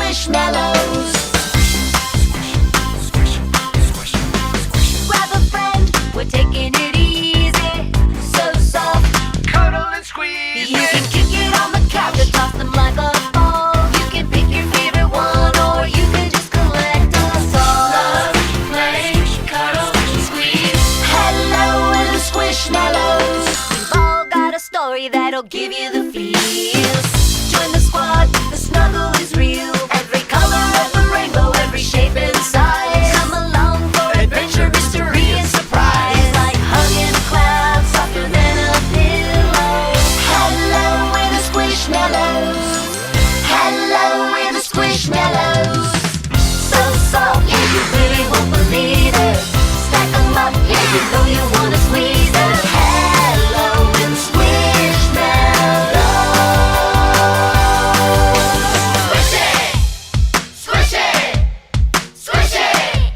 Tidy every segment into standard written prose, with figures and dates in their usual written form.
Squishmallows. Grab a friend, we're taking it easy. So soft, Cuddle and squeeze. you can kick it on the couch and toss them like a ball. You can pick your favorite one, or you can just collect us all. Love, play, cuddle, squeeze. Hello, we're the Squishmallows. We've all got a story that'll give you the feels. Join the squad, the snuggle is real. Every color of the rainbow, every shape and size. Come along for adventure, mystery, and surprise. Like hugging a cloud, softer than a pillow. Hello, we're the Squishmallows. Hello, we're the Squishmallows. So soft, yeah, you really won't believe it. Stack 'em up, yeah, you know you wanna squeeze it. Hello, we're the Squishmallows. Squish it, squish it, squish it,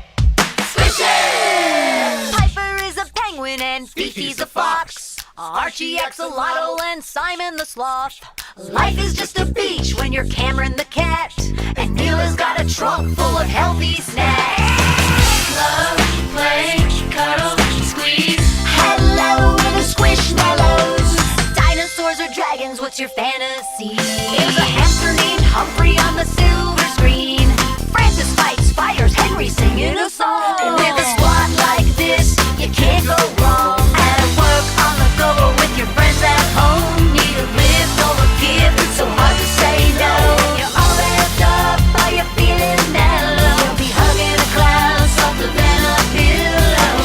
squish it. Piper is a penguin and Fifi's a fox. Archie Axolotl and Simon the sloth. Life is just a beach when you're Cameron the cat. And Neela's got a trunk full of healthy snacks. Love, play, cuddle, squeeze. Hello, we're the Squishmallows. Dinosaurs or dragons, what's your fantasy? There's a hamster named Humphrey on the silver screen. Francis fights fires, Henry singing a song. And with a squad like this, you can't go wrong. At work, on the go, or with your friends at home. Need a lift or a gift, it's so hard to say no. You're all amped up, are you feeling mellow? You'll be hugging a cloud, softer than a pillow.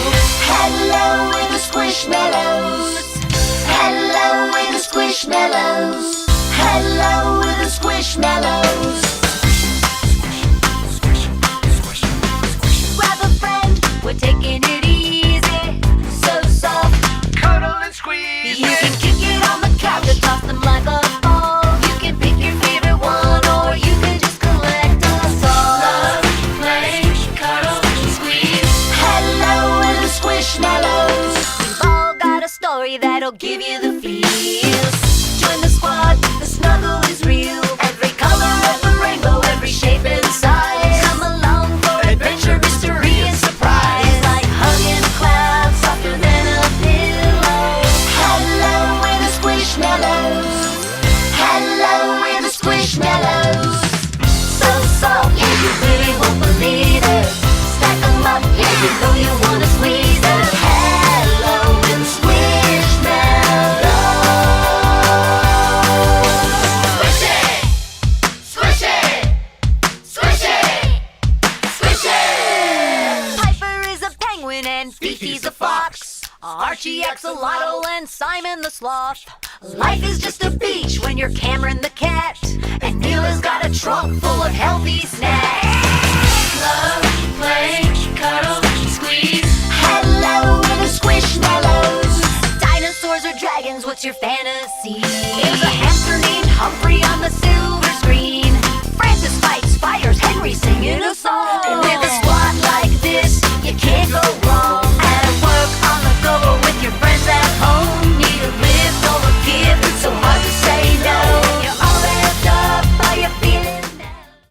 Hello, we're the Squishmallows. Hello, we're the Squishmallows. Hello, we're the Squishmallows. Grab a friend, we're taking it easy. So soft, Cuddle and squeeze. you can kick it on the couch and toss them like a ball. You can pick your favorite one, or you can just collect us all. Love, play, cuddle, squeeze. Hello, we're the Squishmallows. We've all got a story that'll give you the feels. Join the squad, the snuggle is real. Every color of the rainbow, every shape and size. Come along for adventure, mystery, and surprise. Like hugging a cloud, softer than a pillow. Hello, we're the Squishmallows. Hello, we're the Squishmallows. So soft, yeah, you really won't believe it. Stack 'em up, yeah, you know you wanna squeeze it. Hello, we're the Squishmallows. Squish it, squish it, squish it, squish it. Piper is a penguin and Fifi's a fox. Archie Axolotl and Simon the sloth. Life is just a beach when you're Cameron the cat. And Neela's got a trunk full of healthy snacks. Love, play, cuddle,